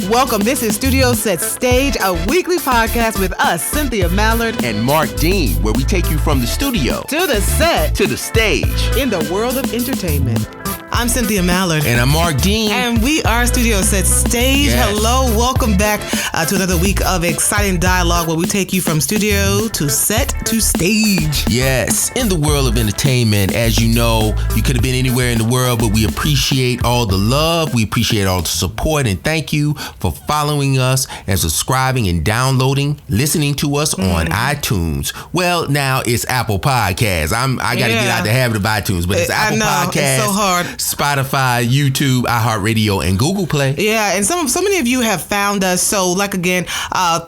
Welcome. This is Studio Set Stage, a weekly podcast with us, Cynthia Mallard and Marq Dean, where we take you from the studio to the set to the stage in the world of entertainment. I'm Cynthia Mallard. And I'm Marq Dean. And we are Studio Set Stage. Yes. Hello. Welcome back to another week of exciting dialogue where we take you from studio to set to stage. Yes. In the world of entertainment, as you know, you could have been anywhere in the world, but we appreciate all the love. We appreciate all the support. And thank you for following us and subscribing and downloading, listening to us on iTunes. Well, now it's Apple Podcasts. I got to get out the habit of iTunes, but it's Apple Podcasts. It's so hard. Spotify, YouTube, iHeartRadio, and Google Play. Yeah, and so many of you have found us. So, again,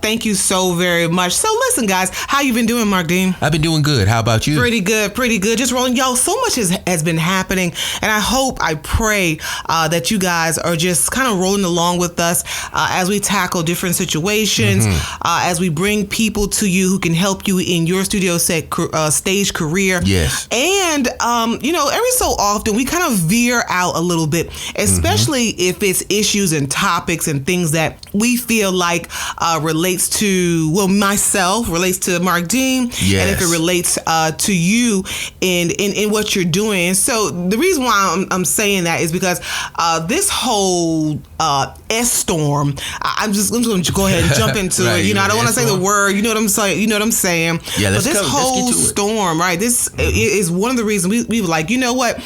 thank you so very much. So, listen, guys, how you been doing, Marq Dean? I've been doing good. How about you? Pretty good. Just rolling. Y'all, so much has been happening, and I pray that you guys are just kind of rolling along with us as we tackle different situations, as we bring people to you who can help you in your studio set stage career. Yes. And, every so often we kind of veer out a little bit, especially if it's issues and topics and things that we feel like relates to Marq Dean, yes. And if it relates to you in what you're doing. So the reason why I'm saying that is because this whole S-storm, I'm just going to go ahead and jump into right, it. I don't want to say the word. You know what I'm saying? Yeah, but this whole storm, right? This is one of the reasons we were like, you know what?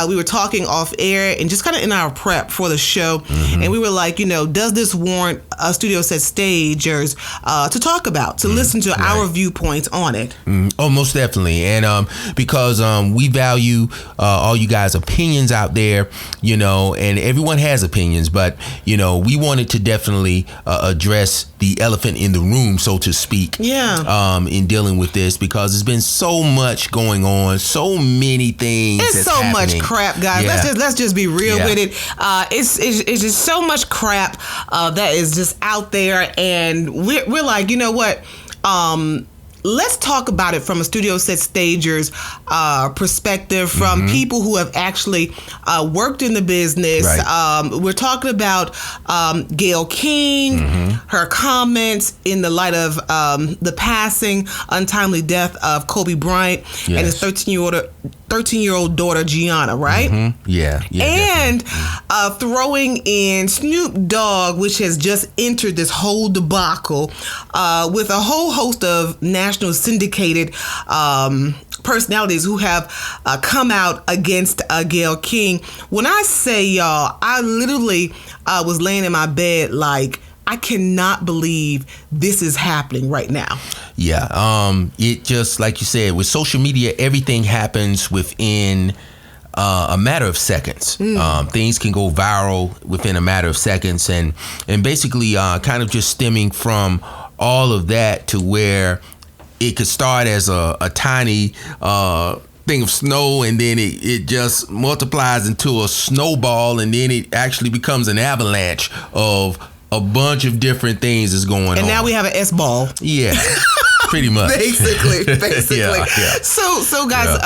We were talking off air and just kind of in our prep for the show, and we were like, does this warrant studio set stagers to talk about, to listen to our viewpoints on it? Oh, most definitely. And because we value all you guys' opinions out there, and everyone has opinions, but we wanted to definitely address the elephant in the room, so to speak. Yeah. In dealing with this, because there's been so much going on, so many things. It's so happening. Much crap, guys. Yeah. Let's just be real with it. It's just so much crap that is just out there, and we're like, you know what? Let's talk about it from a studio set stager's perspective, from people who have actually worked in the business. Right. We're talking about Gayle King, her comments in the light of the passing, untimely death of Kobe Bryant, and his 13-year-old daughter, Gianna, right? Yeah. And throwing in Snoop Dogg, which has just entered this whole debacle with a whole host of national syndicated personalities who have come out against Gayle King. When I say, y'all, I literally was laying in my bed like, I cannot believe this is happening right now. Yeah. It just, like you said, with social media, everything happens within a matter of seconds. Things can go viral within a matter of seconds, and basically kind of just stemming from all of that to where it could start as a tiny thing of snow, and then it just multiplies into a snowball, and then it actually becomes an avalanche of a bunch of different things is going on. And now we have an S-ball. Yeah. Pretty much. Basically. Yeah. So guys,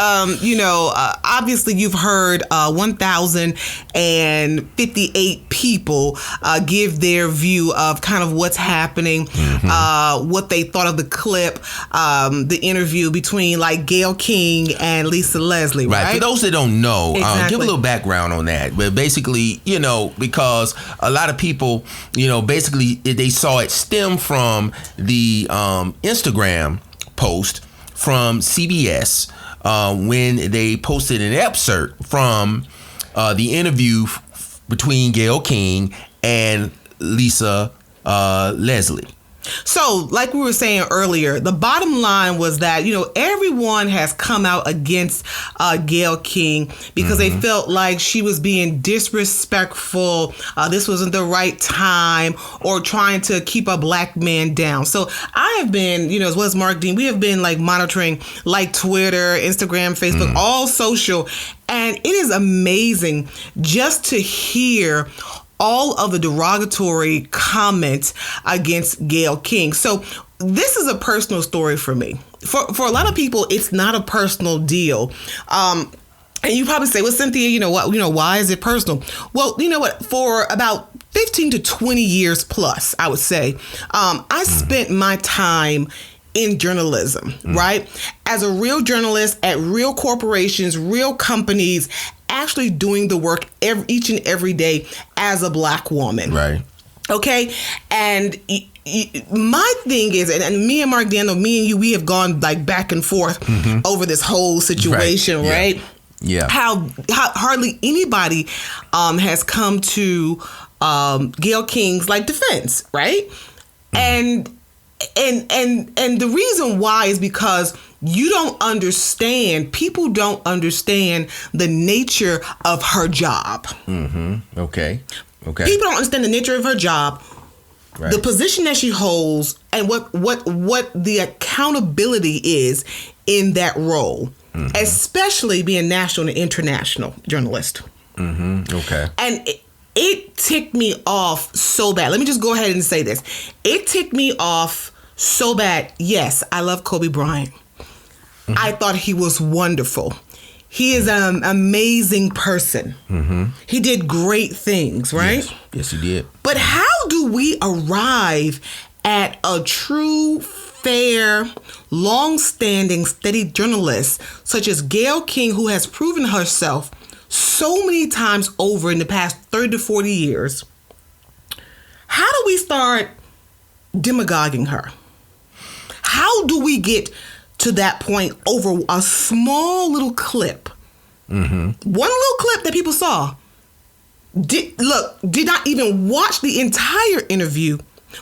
obviously you've heard 1,058 people give their view of kind of what's happening, what they thought of the clip, the interview between like Gayle King and Lisa Leslie, right? For those that don't know, exactly. Give a little background on that. But basically, because a lot of people, basically they saw it stem from the Instagram post from CBS when they posted an excerpt from the interview between Gayle King and Lisa Leslie. So, like we were saying earlier, the bottom line was that, everyone has come out against Gayle King because they felt like she was being disrespectful. This wasn't the right time, or trying to keep a black man down. So I have been, as well as Marq Dean, we have been like monitoring like Twitter, Instagram, Facebook, all social. And it is amazing just to hear all of the derogatory comments against Gayle King. So this is a personal story for me. For a lot of people, it's not a personal deal. And you probably say, well, Cynthia, why is it personal? Well, you know what? For about 15 to 20 years plus, I would say. I spent my time in journalism, right? As a real journalist at real corporations, real companies, actually doing the work each and every day as a Black woman. Right. Okay? And my thing is, and me and Mark Daniel, me and you, we have gone like back and forth over this whole situation, right? Yeah. How hardly anybody has come to Gayle King's like defense, right? And the reason why is because you don't understand. People don't understand the nature of her job. Okay. People don't understand the nature of her job, the position that she holds, and what the accountability is in that role, especially being national and international journalist. Okay. And it ticked me off so bad. Let me just go ahead and say this. It ticked me off so bad. Yes, I love Kobe Bryant. I thought he was wonderful. He is an amazing person. He did great things, right? Yes, he did. But how do we arrive at a true, fair, long-standing, steady journalist such as Gayle King, who has proven herself so many times over in the past 30 to 40 years? How do we start demagoguing her? How do we get to that point over a small little clip? One little clip that people saw. Did not even watch the entire interview,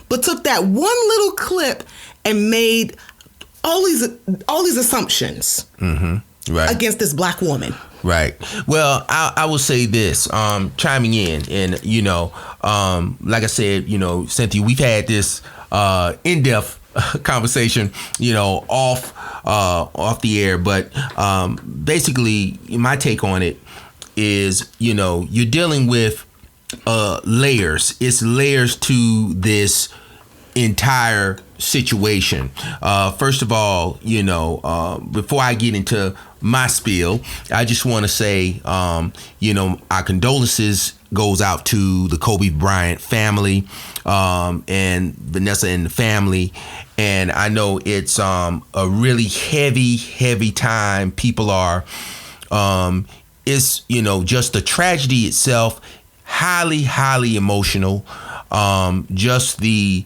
but took that one little clip and made all these assumptions against this Black woman. Right. Well, I will say this, chiming in, and like I said, Cynthia, we've had this in-depth conversation, off the air, but basically my take on it is, you're dealing with layers. It's layers to this entire situation. First of all, before I get into my spiel, I just want to say, our condolences goes out to the Kobe Bryant family, and Vanessa and the family. And I know it's a really heavy time. People are, it's, just the tragedy itself, highly emotional. Just the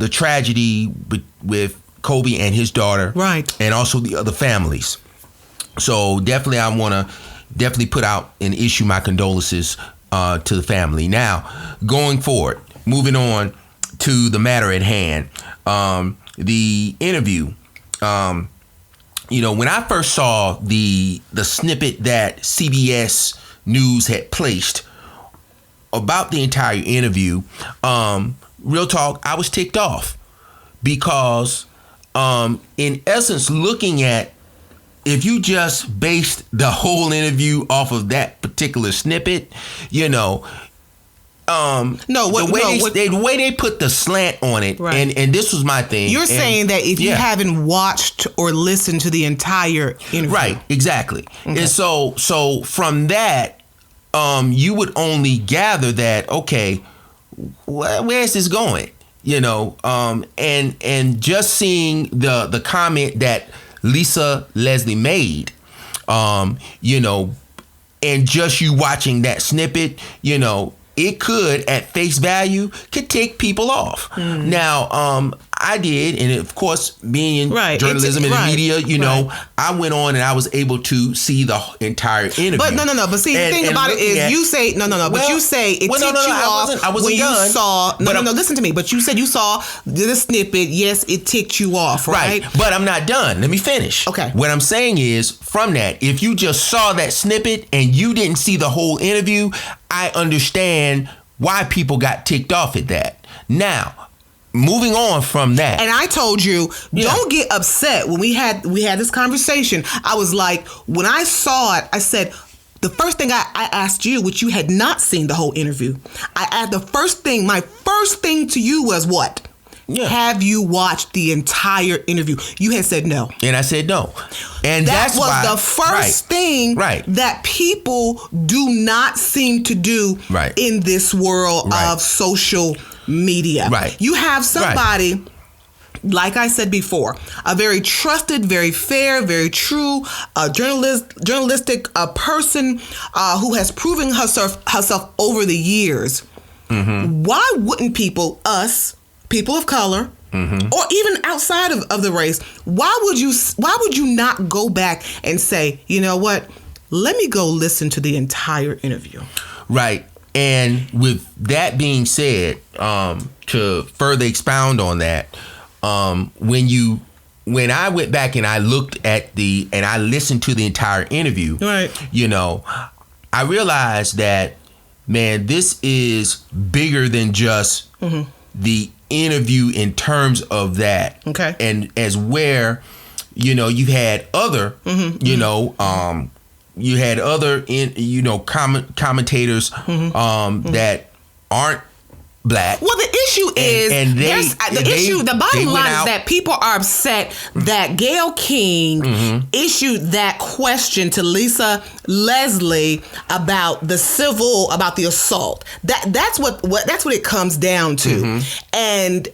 tragedy with Kobe and his daughter, right, and also the other families. So definitely, I want to put out and issue my condolences to the family. Now, going forward, moving on to the matter at hand, the interview. When I first saw the snippet that CBS News had placed about the entire interview, real talk, I was ticked off because, in essence, looking at, if you just based the whole interview off of that particular snippet, the way they put the slant on it, right. and this was my thing. You're saying that if you haven't watched or listened to the entire interview, right? Exactly. Okay. And so from that, you would only gather that, okay, where is this going? And just seeing the comment that Lisa Leslie made, and just you watching that snippet, it could, at face value, could take people off. Now, I did, and of course, being in journalism and the media, I went on and I was able to see the entire interview. But no. But see, the thing about it is, you say but you say it ticked you off. I wasn't when done. You saw listen to me. But you said you saw the snippet. Yes, it ticked you off, right? But I'm not done. Let me finish. Okay. What I'm saying is, from that, if you just saw that snippet and you didn't see the whole interview, I understand why people got ticked off at that. Now, moving on from that. And I told you, don't get upset. When we had this conversation, I was like, when I saw it, I said, the first thing I asked you, which you had not seen the whole interview, my first thing to you was what? Yeah. Have you watched the entire interview? You had said no. And I said no. And that that's was why, the first thing that people do not seem to do in this world of social media. Right. You have somebody, like I said before, a very trusted, very fair, very true journalistic person who has proven herself over the years. Mm-hmm. Why wouldn't people of color, or even outside of the race, why would you not go back and say, you know what, let me go listen to the entire interview? Right. And with that being said, to further expound on that, when I went back and I looked at and I listened to the entire interview, you know, I realized that, man, this is bigger than just the interview in terms of that. Okay. And as where, you know, you had other, you know, you had other, commentators that aren't black. Well, the issue is, the bottom line is that people are upset that Gayle King issued that question to Lisa Leslie about the assault. That's what it comes down to. And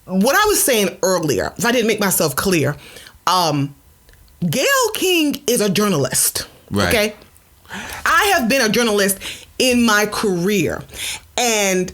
what I was saying earlier, if I didn't make myself clear, Gayle King is a journalist. Right. Okay. I have been a journalist in my career, and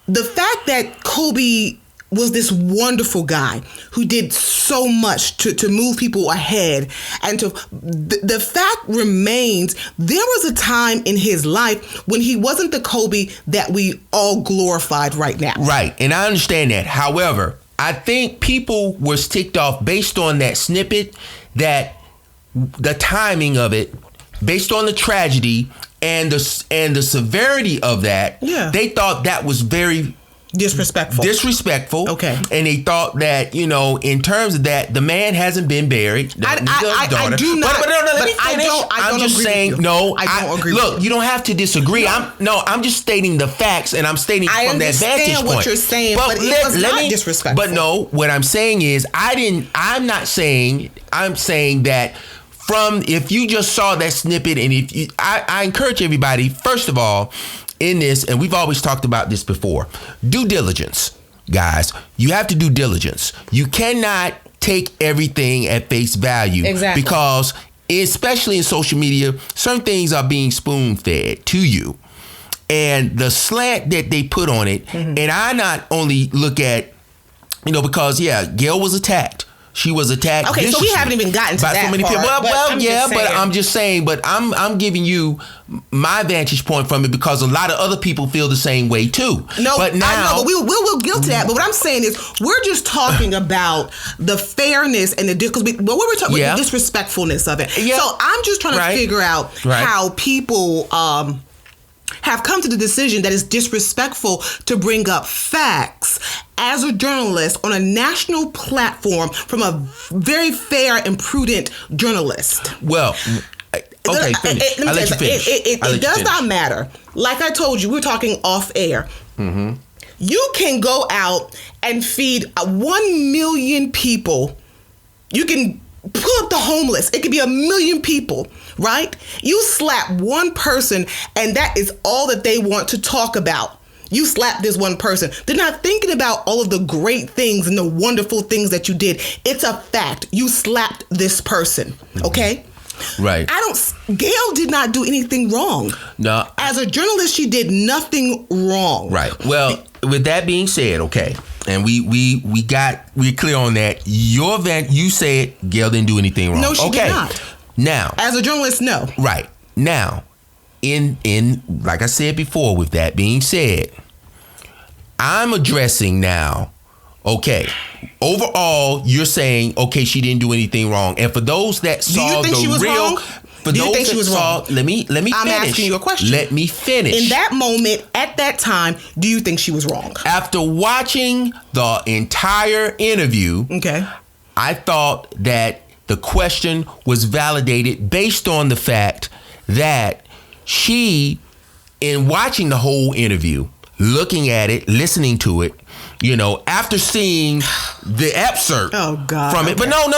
the fact that Kobe was this wonderful guy who did so much to move people ahead, and the fact remains, there was a time in his life when he wasn't the Kobe that we all glorified right now. Right, and I understand that. However, I think people were ticked off based on that snippet, that the timing of it, based on the tragedy and the severity of that. Yeah. They thought that was very disrespectful. Okay. And they thought that, you know, in terms of that, the man hasn't been buried. I do not. But no, let me finish. I'm just saying, no. I don't agree. Look, you don't have to disagree. No. I'm just stating the facts, and I'm stating from that vantage point. I understand what you're saying, but it was not disrespectful. But no, what I'm saying is, I'm saying that if you just saw that snippet, and I encourage everybody, first of all, in this, and we've always talked about this before, due diligence, guys. You have to do diligence. You cannot take everything at face value. Exactly. Because especially in social media, certain things are being spoon-fed to you. And the slant that they put on it, and I not only look at, you know, because, Gayle was attacked. She was attacked. Okay, so we haven't even gotten to that so many part. But I'm just saying. But I'm giving you my vantage point from it, because a lot of other people feel the same way too. No, but now, I know, but we'll get to that. But what I'm saying is, we're just talking about the fairness and the because we were talking about the disrespectfulness of it. Yeah. So I'm just trying to figure out how people have come to the decision that it's disrespectful to bring up facts as a journalist on a national platform from a very fair and prudent journalist. Well, okay, finish. I'll let you finish. It does not matter. Like I told you, we were talking off air. Mm-hmm. You can go out and feed 1 million people. You can pull up the homeless. It could be 1 million people, right? You slap one person, and that is all that they want to talk about. You slap this one person. They're not thinking about all of the great things and the wonderful things that you did. It's a fact. You slapped this person, okay? Right. Gayle did not do anything wrong. No. As a journalist, she did nothing wrong. Right. Well, with that being said, okay, and we're clear on that. You said Gayle didn't do anything wrong. No, she did not. Now, as a journalist, no. Right. Now, in like I said before, with that being said, I'm addressing now, okay, overall, you're saying, okay, she didn't do anything wrong. And for those that saw the real... Do you think she was wrong? Let me finish. I'm asking you a question. Let me finish. In that moment, at that time, do you think she was wrong? After watching the entire interview, okay, I thought that the question was validated based on the fact that she, in watching the whole interview, looking at it, listening to it, after seeing the excerpt from it. But no,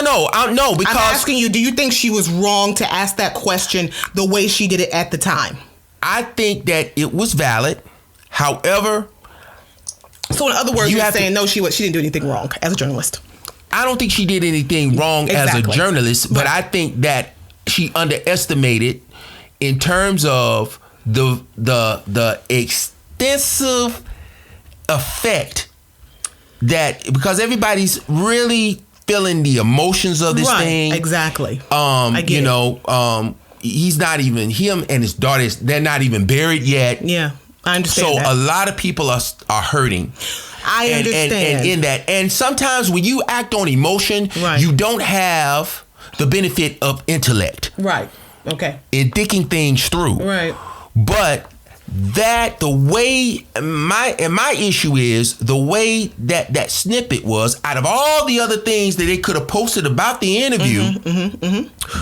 because I'm asking you, do you think she was wrong to ask that question the way she did it at the time? I think that it was valid. However, so in other words, you're saying no, she didn't do anything wrong as a journalist. I don't think she did anything wrong as a journalist, but I think that she underestimated in terms of the extensive effect that, because everybody's really feeling the emotions of this thing. Exactly. I get it. He's not even, him and his daughters, they're not even buried yet. Yeah, I understand. So a lot of people are hurting. I understand. And in that, and sometimes when you act on emotion, you don't have the benefit of intellect. Right. Okay. In thinking things through. Right. But the way my issue is the way that snippet was, out of all the other things that they could have posted about the interview,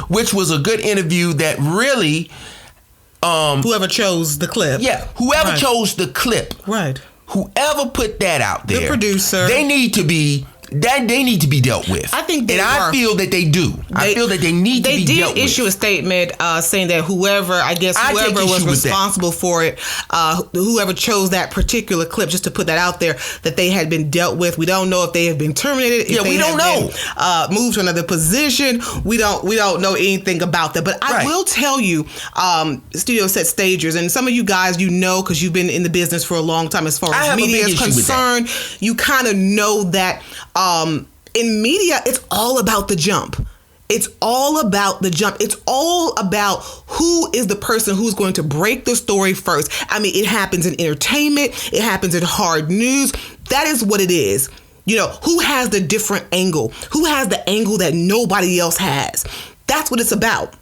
which was a good interview that really whoever chose the clip. Yeah, whoever chose the clip. Right. Whoever put that out there, the producer, they need to be dealt with. I think I feel that they do. I feel that they need to be dealt with. They did issue a statement saying that whoever was responsible for it, whoever chose that particular clip, just to put that out there, that they had been dealt with. We don't know if they have been terminated. If we don't know. Moved to another position. We don't know anything about that. But I will tell you, studio set stagers, and some of you guys, because you've been in the business for a long time as far as media is concerned, you kind of know that in media, it's all about the jump. It's all about the jump. It's all about who is the person who's going to break the story first. I mean, it happens in entertainment. It happens in hard news. That is what it is. Who has the different angle? Who has the angle that nobody else has? That's what it's about.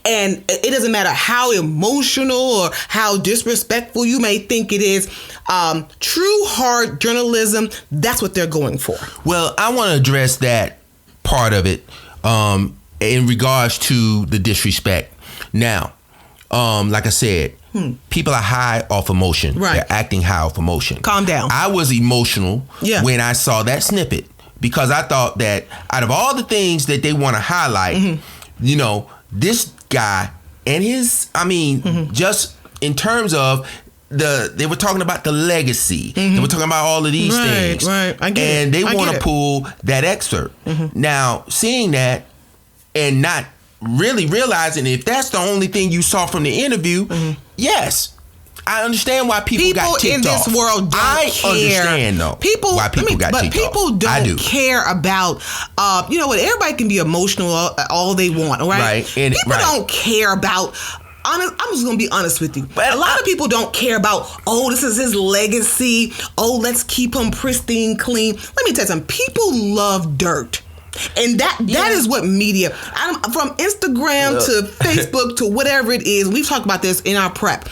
And it doesn't matter how emotional or how disrespectful you may think it is. True hard journalism, that's what they're going for. Well, I want to address that part of it in regards to the disrespect. Now, like I said, people are high off emotion. Right. They're acting high off emotion. Calm down. I was emotional when I saw that snippet, because I thought that out of all the things that they want to highlight, this guy and his, just in terms of they were talking about the legacy. They were talking about all of these things. Right. I get it. And they want to pull that excerpt. Now, seeing that and not really realizing if that's the only thing you saw from the interview, yes, I understand why people got ticked off. People in this world don't care. Understand though why people got ticked off. But people don't care about, what, everybody can be emotional all they want, right? People don't care about, I'm just going to be honest with you. But a lot of people don't care about, this is his legacy. Let's keep him pristine, clean. Let me tell you something. People love dirt. And that is what media, from Instagram to Facebook to whatever it is, we've talked about this in our prep.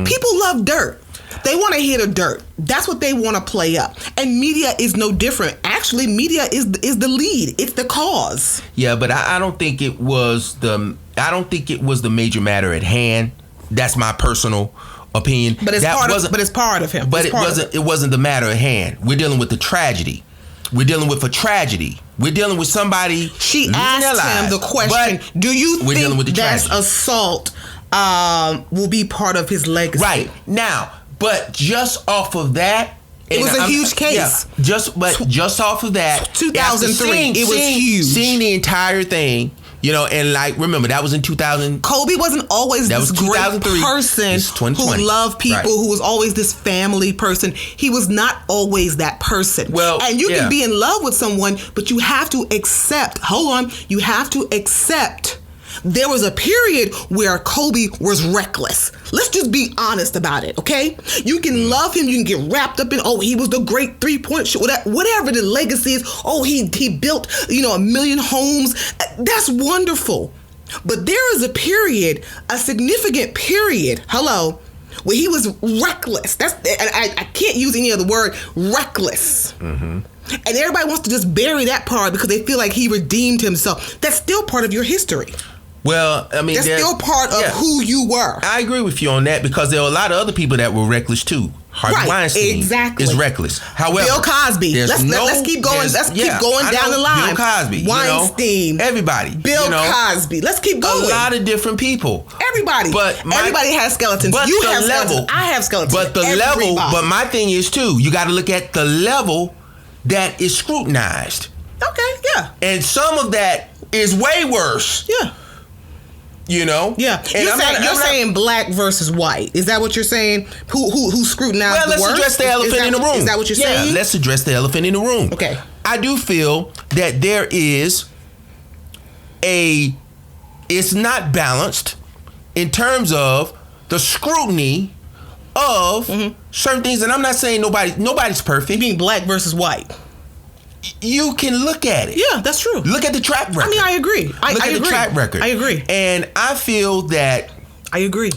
People love dirt. They want to hear the dirt. That's what they want to play up. And media is no different. Actually, media is the lead. It's the cause. Yeah, but I don't think it was the major matter at hand. That's my personal opinion. But it's part of him. But it wasn't the matter at hand. We're dealing with the tragedy. We're dealing with a tragedy. We're dealing with somebody. She asked him the question, do you think that assault will be part of his legacy? Right. Now, but just off of that, it was a huge case. Yeah, just off of that, 2003, it was huge. Seeing the entire thing, and remember, that was in 2000. Kobe wasn't always this great person who loved people, who was always this family person. He was not always that person. Well, and you can be in love with someone, but you have to accept, you have to accept there was a period where Kobe was reckless. Let's just be honest about it, okay? You can love him, you can get wrapped up in, he was the great three-point shooter, whatever the legacy is. He built, 1 million homes. That's wonderful. But there is a significant period, where he was reckless. I can't use any other word, reckless. And everybody wants to just bury that part because they feel like he redeemed himself. That's still part of your history. Well, I mean, that's still part of who you were. I agree with you on that, because there were a lot of other people that were reckless too. Harvey Weinstein exactly. is reckless. However, Bill Cosby. Let's keep going. Let's keep going down the line. Bill Cosby, Weinstein. Everybody. Bill Cosby. Let's keep going. A lot of different people. Everybody. Everybody has skeletons. You have skeletons. I have skeletons. But the level. But my thing is too. You got to look at the level that is scrutinized. Okay. Yeah. And some of that is way worse. Yeah. Yeah. You're saying black versus white. Is that what you're saying? Who scrutinized the worst? Well, let's address the elephant in the room. Is that what you're saying? Yeah, let's address the elephant in the room. Okay. I do feel that there is it's not balanced in terms of the scrutiny of certain things. And I'm not saying nobody's perfect. You mean black versus white? You can look at it. Yeah, that's true. Look at the track record. I mean, I agree. Look at the track record. I agree. And I feel that... I agree.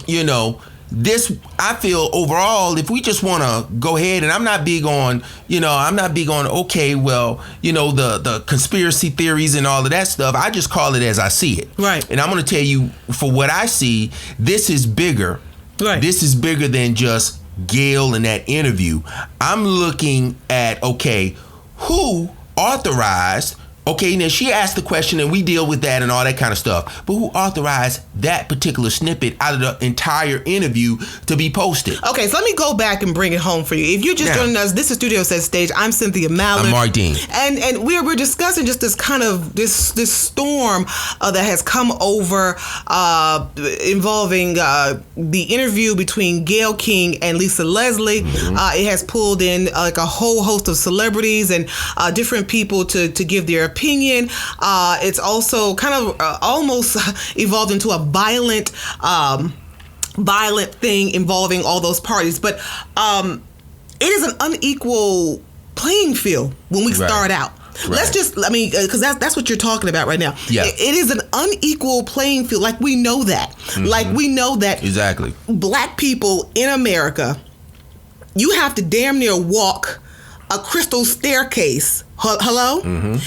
I feel overall, if we just want to go ahead, and I'm not big on, okay, well, the conspiracy theories and all of that stuff. I just call it as I see it. Right. And I'm going to tell you, for what I see, this is bigger. Right. This is bigger than just Gayle in that interview. I'm looking at, okay, who authorized, okay, now she asked the question and we deal with that and all that kind of stuff, but who authorized that particular snippet out of the entire interview to be posted? Okay, so let me go back and bring it home for you. If you're just joining us, this is Studio Set Stage. I'm Cynthia Mallard. I'm Marq Dean. And we're discussing just this kind of this storm that has come over involving the interview between Gayle King and Lisa Leslie. It has pulled in like a whole host of celebrities and different people to give their opinion. It's also kind of almost evolved into a violent thing involving all those parties. But it is an unequal playing field when we start out. Let's just, because that's what you're talking about right now. Yeah. It is an unequal playing field. Like, we know that. Like, we know that. Exactly. Black people in America, you have to damn near walk a crystal staircase. Hello?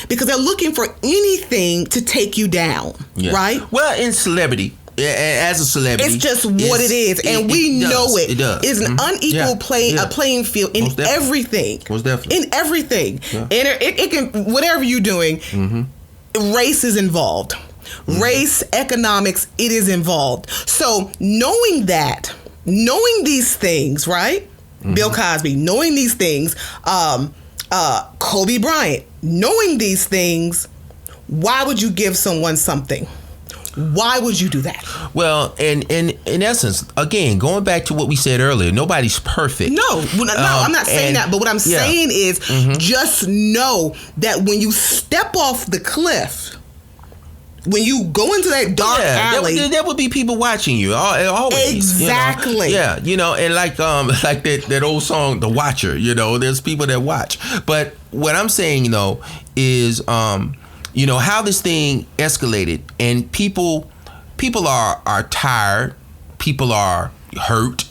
Because they're looking for anything to take you down, right? Well, in celebrity, as a celebrity, it's just what it is, and we know it. It does. It's an unequal playing field in everything. Most definitely. In everything. Yeah. And it can, whatever you're doing, race is involved. Race, economics, it is involved. So knowing these things, right? Bill Cosby, knowing these things, Kobe Bryant, knowing these things, why would you give someone something? Why would you do that? Well, in essence, again, going back to what we said earlier, nobody's perfect. No, I'm not saying that. But what I'm saying is just know that when you step off the cliff, when you go into that dark alley, there would be people watching you always. Exactly. And like that old song, The Watcher. There's people that watch. But what I'm saying, is how this thing escalated, and people are tired, people are hurt,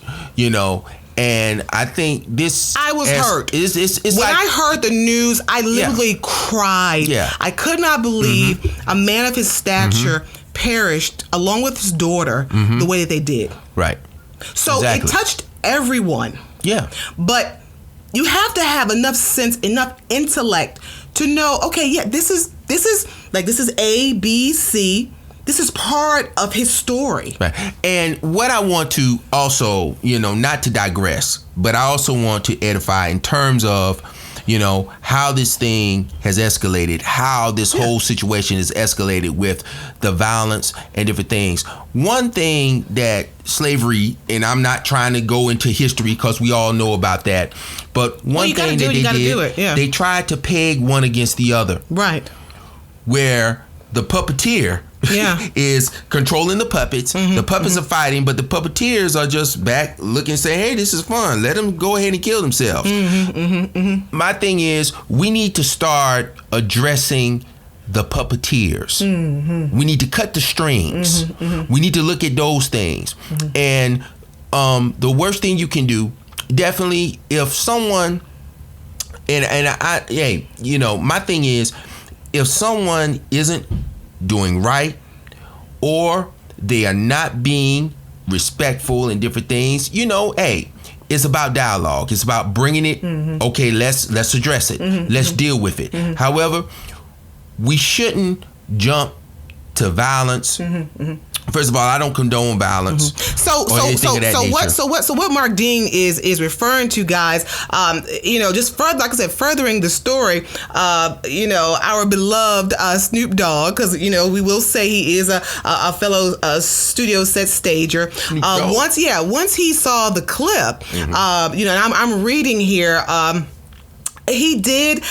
and I think this... I was hurt. It's when I heard the news, I literally cried. Yeah. I could not believe a man of his stature perished along with his daughter the way that they did. Right. So it touched everyone. Yeah. But you have to have enough sense, enough intellect to know, okay, this is A, B, C. This is part of his story. Right. And what I want to also, not to digress, but I also want to edify in terms of, how this thing has escalated, how this whole situation is escalated with the violence and different things. One thing that slavery, and I'm not trying to go into history because we all know about that, but one thing that they did, they tried to peg one against the other. Right. Where the puppeteer is controlling the puppets. The puppets are fighting, but the puppeteers are just back looking, saying, hey, this is fun. Let them go ahead and kill themselves. My thing is, we need to start addressing the puppeteers. We need to cut the strings. We need to look at those things. And the worst thing you can do, definitely, if someone, my thing is, if someone isn't doing right, or they are not being respectful in different things, it's it's about dialogue. It's about bringing it. Okay, let's address it. Let's deal with it. However, we shouldn't jump to violence. First of all, I don't condone violence. So what Mark Dean is referring to, guys, just further, like I said, furthering the story, our beloved Snoop Dogg, because we will say he is a fellow studio set stager. Once he saw the clip, and I'm reading here. He did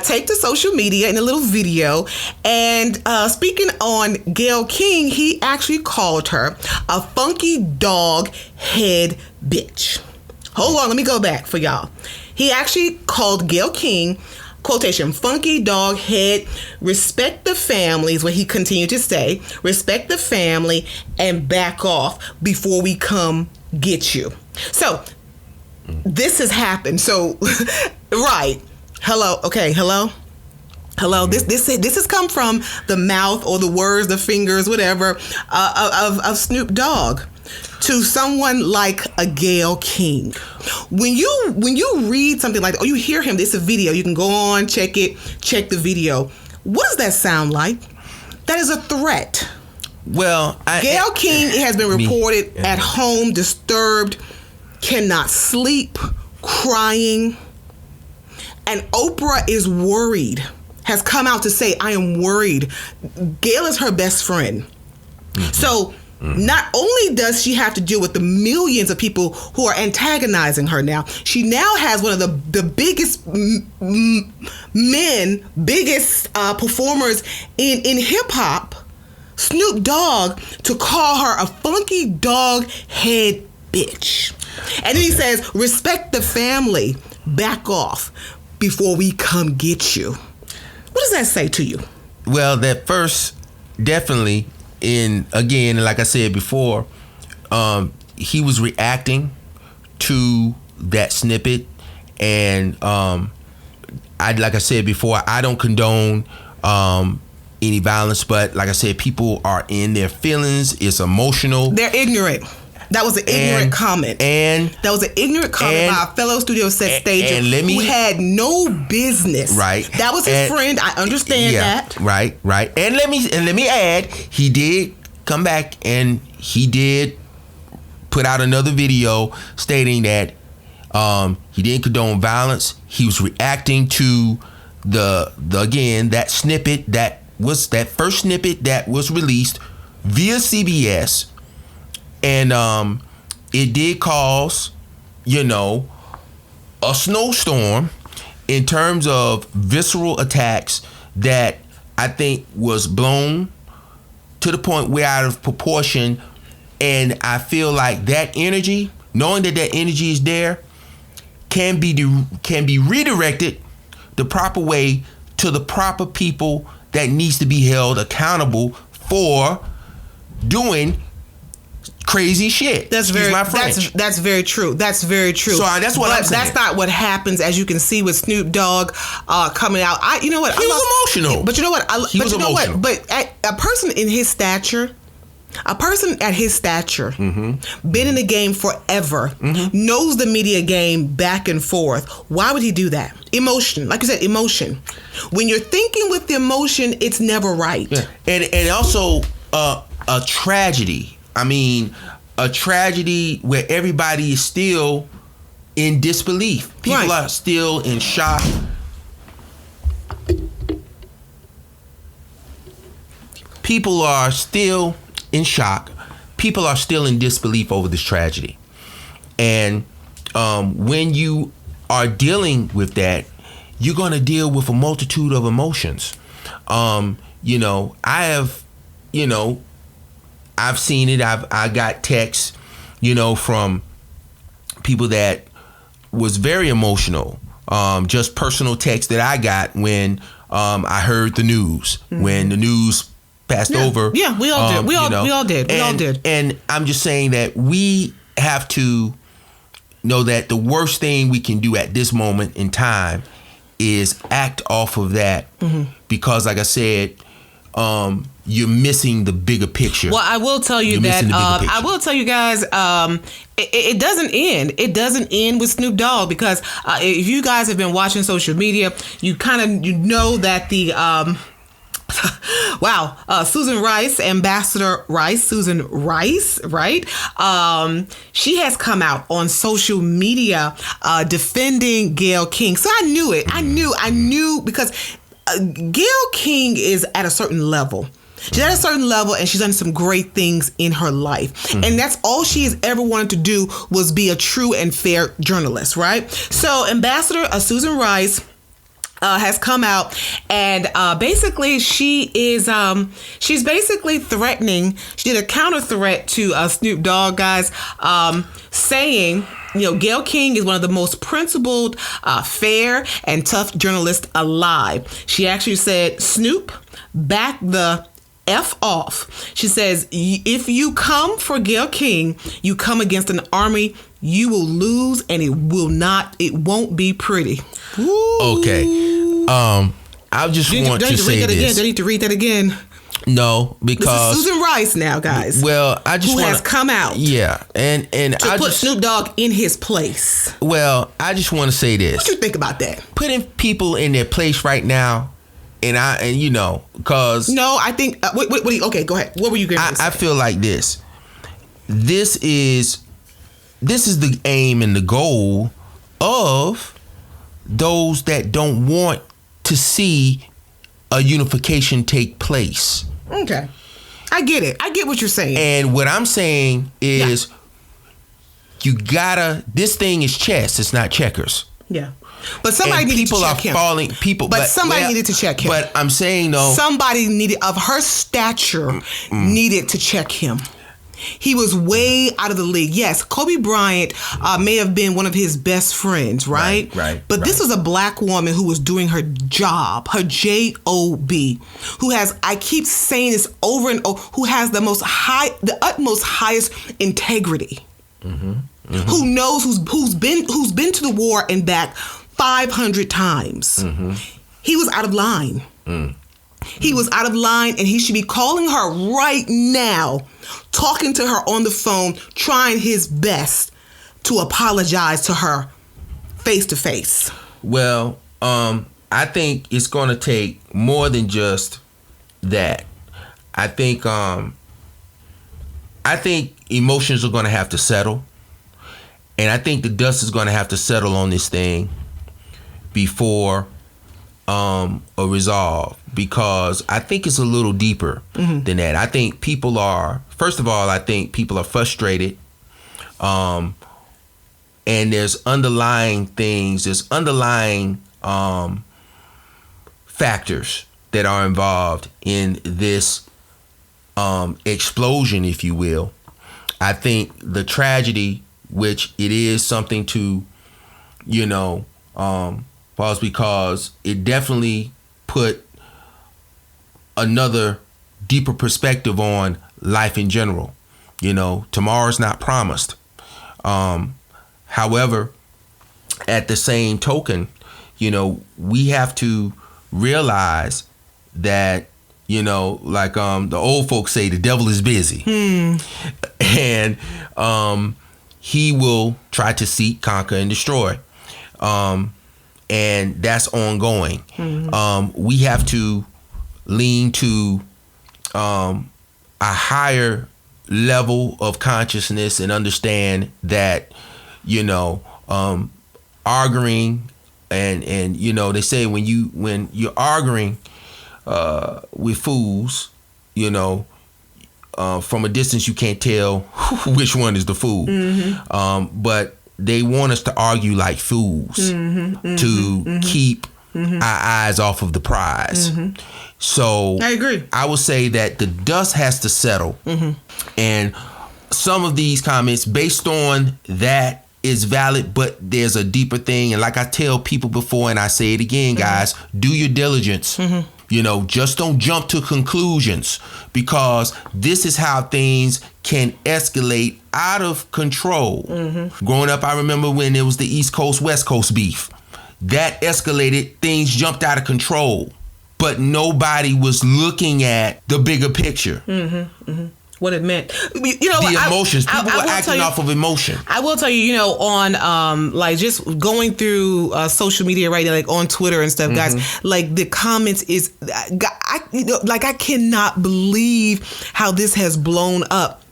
take to social media in a little video, and speaking on Gayle King, he actually called her a funky dog head bitch. Hold on, let me go back for y'all. He actually called Gayle King, quotation, funky dog head, respect the family is what he continued to say, respect the family and back off before we come get you. So this has happened. So, right. Hello. Okay. Hello. This has come from the mouth or the words, the fingers, whatever, of Snoop Dogg to someone like a Gayle King. When you read something like that, or you hear him, it's a video. You can go on, check the video. What does that sound like? That is a threat. Well, Gayle King has been reported at home, disturbed, cannot sleep, crying, and Oprah is worried, has come out to say, I am worried. Gayle is her best friend. So not only does she have to deal with the millions of people who are antagonizing her now, she now has one of the biggest performers in hip hop, Snoop Dogg, to call her a funky dog head bitch. And then he says, respect the family, back off before we come get you. What does that say to you? Well, that first, definitely, again, like I said before, he was reacting to that snippet. And like I said before, I don't condone any violence, but like I said, people are in their feelings. It's emotional. They're ignorant. That was an ignorant comment. That was an ignorant comment by a fellow studio set stager who had no business. Right. That was his friend. I understand that. Right. And let me add, he did come back and he did put out another video stating that he didn't condone violence. He was reacting to that snippet that first snippet that was released via CBS. And it did cause, a snowstorm in terms of visceral attacks that I think was blown to the point way out of proportion. And I feel like that energy, knowing that energy is there, can be redirected the proper way to the proper people that needs to be held accountable for doing crazy shit. That's very true. That's very true. So that's what I'm saying. That's not what happens, as you can see with Snoop Dogg coming out. He was emotional. But you know what? He was emotional. But a person in his stature. A person at his stature, been in the game forever, knows the media game back and forth. Why would he do that? Emotion. Like you said, emotion. When you're thinking with the emotion, it's never right. Yeah. And also a tragedy. I mean, a tragedy where everybody is still in disbelief. People are still in shock. People are still in shock. People are still in disbelief over this tragedy. And when you are dealing with that, you're going to deal with a multitude of emotions. I've seen it. I got texts, from people that was very emotional. Just personal texts that I got when I heard the news, when the news passed over. Yeah, we all did. We all did. And I'm just saying that we have to know that the worst thing we can do at this moment in time is act off of that. Because like I said, you're missing the bigger picture. Well, I will tell you that I will tell you guys, it doesn't end. It doesn't end with Snoop Dogg, because if you guys have been watching social media, you know that the Susan Rice, Ambassador Rice, Susan Rice, right? She has come out on social media defending Gayle King. So I knew it. I knew because Gayle King is at a certain level. She's at a certain level, and she's done some great things in her life. And that's all she has ever wanted to do, was be a true and fair journalist, right? So Ambassador Susan Rice has come out, and basically she's basically threatening. She did a counter threat to Snoop Dogg, guys, saying, Gayle King is one of the most principled, fair, and tough journalists alive. She actually said, Snoop, back the F off. She says, if you come for Gayle King, you come against an army, you will lose, and it won't be pretty. Ooh. Okay. I just want to say this. Do I need to read that again? No, because this is Susan Rice now, guys. Well, who has come out. Yeah, and to put Snoop Dogg in his place. Well, I just want to say this. What you think about that? Putting people in their place right now, because no, I think. Okay, go ahead. What were you going to say? I feel like this. This is the aim and the goal of those that don't want to see a unification take place. Okay. I get it. I get what you're saying. And what I'm saying is, you gotta, this thing is chess, it's not checkers. Yeah. But somebody needed to check him. But somebody needed to check him. But I'm saying, though, somebody needed, of her stature, needed to check him. He was way out of the league. Yes, Kobe Bryant may have been one of his best friends, right? Right. But this was a black woman who was doing her job, her job, who has, I keep saying this over and over, who has the utmost highest integrity. Who knows, who's been to the war and back 500 times. He was out of line. He was out of line, and he should be calling her right now, talking to her on the phone, trying his best to apologize to her face to face. Well, I think it's going to take more than just that. I think emotions are going to have to settle, and I think the dust is going to have to settle on this thing before a resolve, because I think it's a little deeper than that. I think people are, first of all, frustrated, and there's underlying things, there's underlying factors that are involved in this explosion, if you will. I think the tragedy, which it is something to, pause, because it definitely put another deeper perspective on life in general. Tomorrow's not promised. However, at the same token, we have to realize that, like the old folks say, the devil is busy. And he will try to seek, conquer, and destroy. And that's ongoing. We have to lean to a higher level of consciousness and understand that, arguing and they say when you're arguing with fools, from a distance you can't tell which one is the fool. But they want us to argue like fools to keep our eyes off of the prize. So I agree. I would say that the dust has to settle, and some of these comments based on that is valid, but there's a deeper thing. And like I tell people before, and I say it again, guys, do your diligence. Just don't jump to conclusions, because this is how things can escalate out of control. Growing up, I remember when it was the East Coast, West Coast beef. That escalated, things jumped out of control. but nobody was looking at the bigger picture. What it meant. The emotions. People were acting off of emotion. I will tell you, on like just going through social media right now, like on Twitter and stuff, guys, like the comments is, I cannot believe how this has blown up.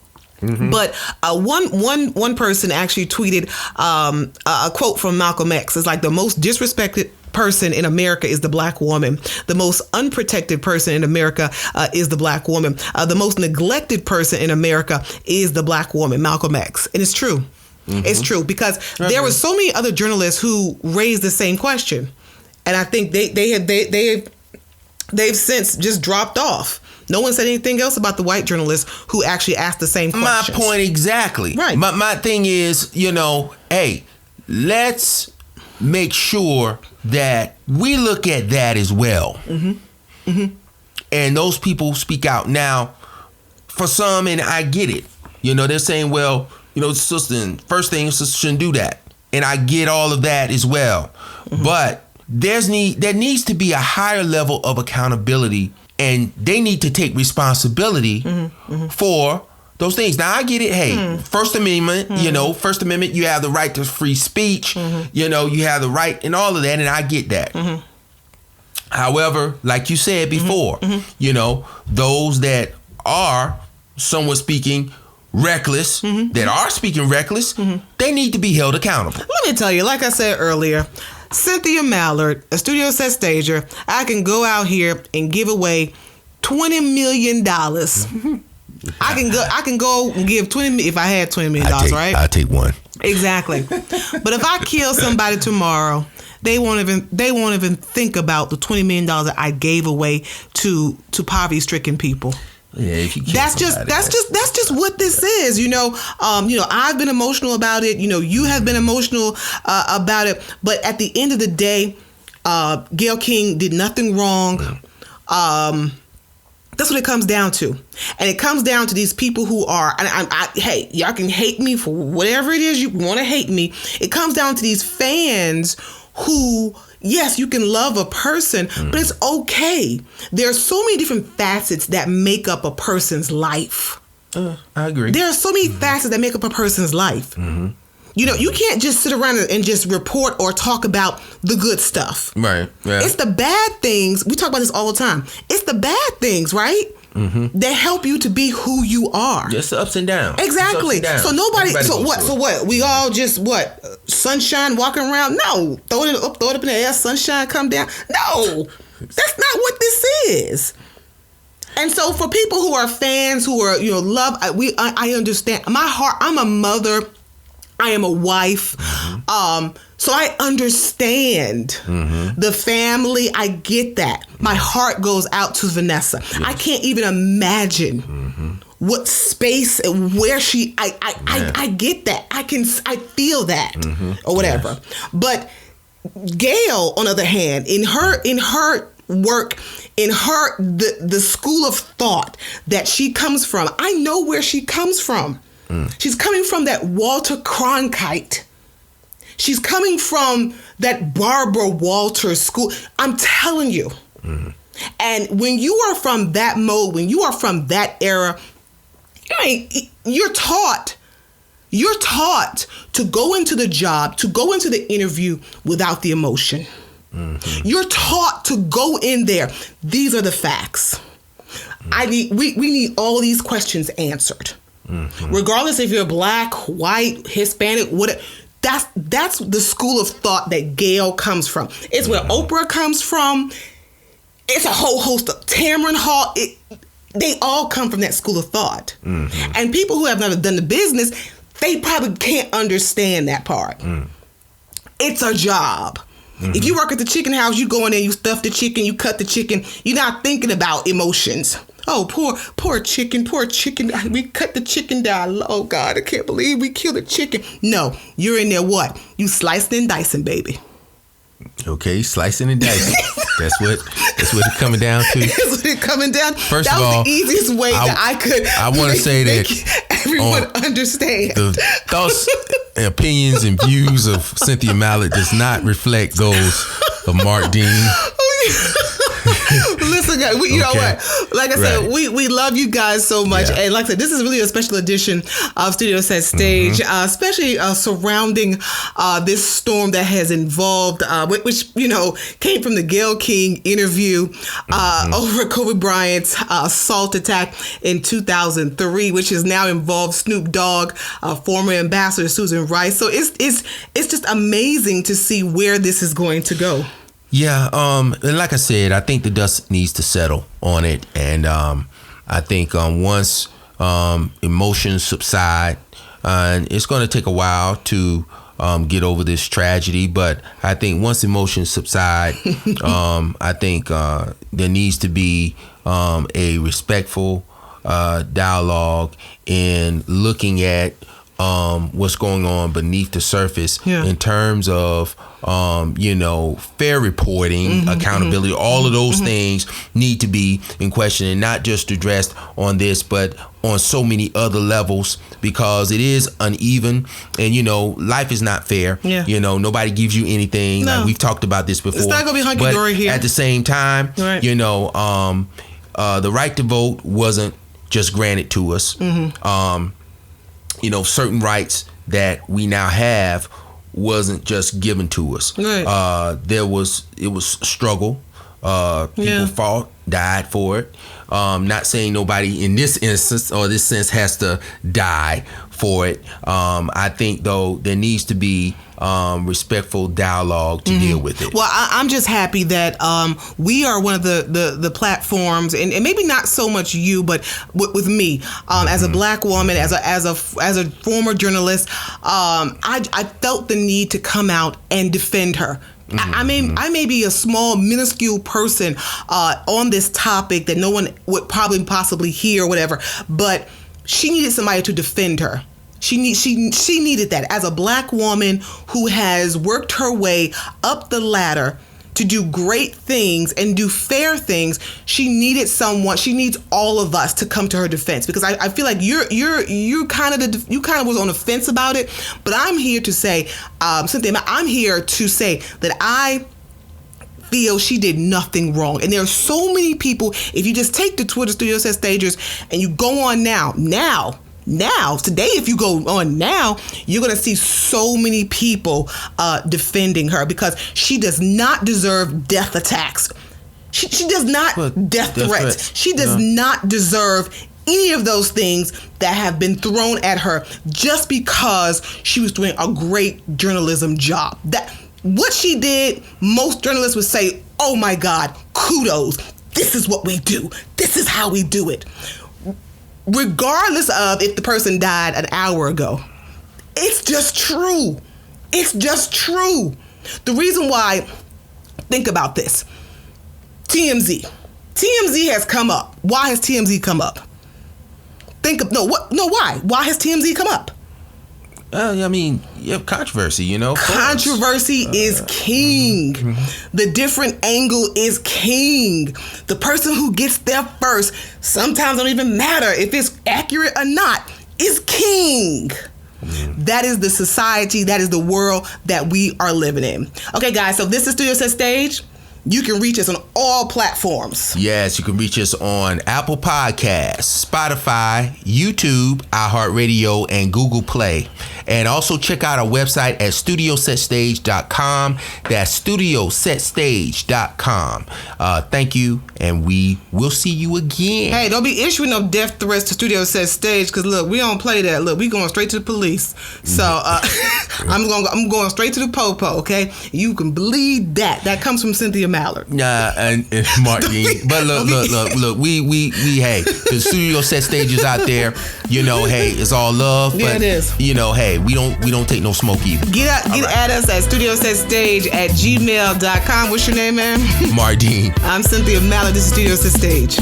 But one person actually tweeted a quote from Malcolm X. It's like, the most disrespected person in America is the black woman. The most unprotected person in America is the black woman. The most neglected person in America is the black woman, Malcolm X. And it's true. It's true, because there were so many other journalists who raised the same question. And I think they've since just dropped off. No one said anything else about the white journalists who actually asked the same questions. My point exactly. Right. My thing is, hey, let's make sure that we look at that as well. And those people speak out. Now, for some, and I get it, they're saying, well, sister, first thing, sister shouldn't do that. And I get all of that as well. But there needs to be a higher level of accountability, and they need to take responsibility for those things. Now, I get it. Hey, First Amendment, First Amendment, you have the right to free speech, you have the right and all of that, and I get that. However, like you said before, those that are somewhat speaking reckless, that are speaking reckless, they need to be held accountable. Let me tell you, like I said earlier, Cynthia Mallard, a studio set stager, I can go out here and give away $20 million. I can go and give $20 million if I had $20 million, right? I'll take one. Exactly. But if I kill somebody tomorrow, they won't even think about the $20 million that I gave away to poverty-stricken people. Yeah, if you that's just what this is. I've been emotional about it. You have been emotional about it. But at the end of the day, Gayle King did nothing wrong. That's what it comes down to. And it comes down to these people who are, hey, y'all can hate me for whatever it is you want to hate me. It comes down to these fans who, yes, you can love a person, but it's okay. There are so many different facets that make up a person's life. I agree. There are so many facets that make up a person's life. You can't just sit around and just report or talk about the good stuff. Right. Yeah. It's the bad things. We talk about this all the time. It's the bad things, right? That help you to be who you are. Just the ups and downs. Exactly. So nobody. So what? So what? We all just sunshine walking around? No. Throw it up in the air. Sunshine come down. No. That's not what this is. And so for people who are fans, who are love, I understand. My heart. I'm a mother. I am a wife. So I understand the family. I get that. My heart goes out to Vanessa. Yes. I can't even imagine what space, where she, I get that. I feel that or whatever. Yes. But Gayle, on the other hand, in her work, in the school of thought that she comes from, I know where she comes from. She's coming from that Walter Cronkite. She's coming from that Barbara Walters school. I'm telling you. And when you are from that mode, when you are from that era, you're taught to go into the job, to go into the interview without the emotion. You're taught to go in there. These are the facts. We need all these questions answered. Regardless if you're black, white, Hispanic, whatever. That's the school of thought that Gayle comes from. It's where Oprah comes from. It's a whole host of Tamron Hall. They all come from that school of thought. And people who have never done the business, they probably can't understand that part. It's a job. If you work at the chicken house, you go in there, you stuff the chicken, you cut the chicken. You're not thinking about emotions. Oh, poor chicken. We cut the chicken down. Oh, God, I can't believe we killed a chicken. No, you're in there what? You slicing and dicing, baby. Okay, slicing and dicing. That's what it's coming down to. That's what it's coming down. First that of all, was the easiest way that I could. I want to say that everyone understand. The thoughts, opinions, and views of Cynthia Mallard does not reflect those of Marq Dean. Listen, guys, you know what? Like I said, we love you guys so much. Yeah. And like I said, this is really a special edition of Studio Set Stage, especially surrounding this storm that has involved, which, you know, came from the Gayle King interview over Kobe Bryant's assault attack in 2003, which has now involved Snoop Dogg, former ambassador Susan Rice. So it's just amazing to see where this is going to go. Yeah, and like I said, I think the dust needs to settle on it, and I think once emotions subside, and it's going to take a while to get over this tragedy, but I think once emotions subside, I think there needs to be a respectful dialogue in looking at what's going on beneath the surface in terms of fair reporting, accountability. All of those things need to be in question, and not just addressed on this, but on so many other levels, because it is uneven, and life is not fair. Nobody gives you anything. No. Like we've talked about this before. It's not gonna be hunky-dory here. At the same time, right. The right to vote wasn't just granted to us. Certain rights that we now have wasn't just given to us. Right. It was struggle. People fought, died for it. Not saying nobody in this instance or this sense has to die for it. I think though there needs to be respectful dialogue to deal with it. Well, I'm just happy that we are one of the platforms, and maybe not so much you, but with me as a Black woman, as a former journalist, I felt the need to come out and defend her. I may be a small, minuscule person on this topic that no one would probably possibly hear or whatever, but she needed somebody to defend her. She needed that. As a Black woman who has worked her way up the ladder to do great things and do fair things, she needed someone. She needs all of us to come to her defense, because I feel like you kind of was on the fence about it, but I'm here to say, Cynthia, I'm here to say that I feel she did nothing wrong. And there are so many people, if you just take the Twitter Studio Set Stagers and you go on now, today, if you go on now, you're going to see so many people defending her, because she does not deserve death attacks. She does not death threats. She does not deserve any of those things that have been thrown at her just because she was doing a great journalism job. What she did, most journalists would say, oh my God, kudos. This is what we do. This is how we do it. Regardless of if the person died an hour ago. It's just true. It's just true. The reason why, think about this. TMZ has come up. Why has TMZ come up? Why? Why has TMZ come up? You have controversy, Controversy is king. The different angle is king. The person who gets there first, sometimes don't even matter if it's accurate or not, is king. That is the society, that is the world that we are living in. Okay, guys, so this is Studio Set Stage. You can reach us on all platforms. Yes, you can reach us on Apple Podcasts, Spotify, YouTube, iHeartRadio, and Google Play. And also check out our website at studiosetstage.com. That's studiosetstage.com. Thank you, and we will see you again. Hey, don't be issuing no death threats to Studio Set Stage, because look, we don't play that. Look, we going straight to the police. So I'm going straight to the popo, okay? You can believe that. That comes from Cynthia Mallard. And Mark Dean. But look, we hey, the Studio Set Stages out there, hey, it's all love. Yeah, but, it is. Hey, we don't take no smoke either. Get at us at studiosetStage@gmail.com. What's your name, man? Mark Dean. I'm Cynthia Mallard. This is Studio Set Stage.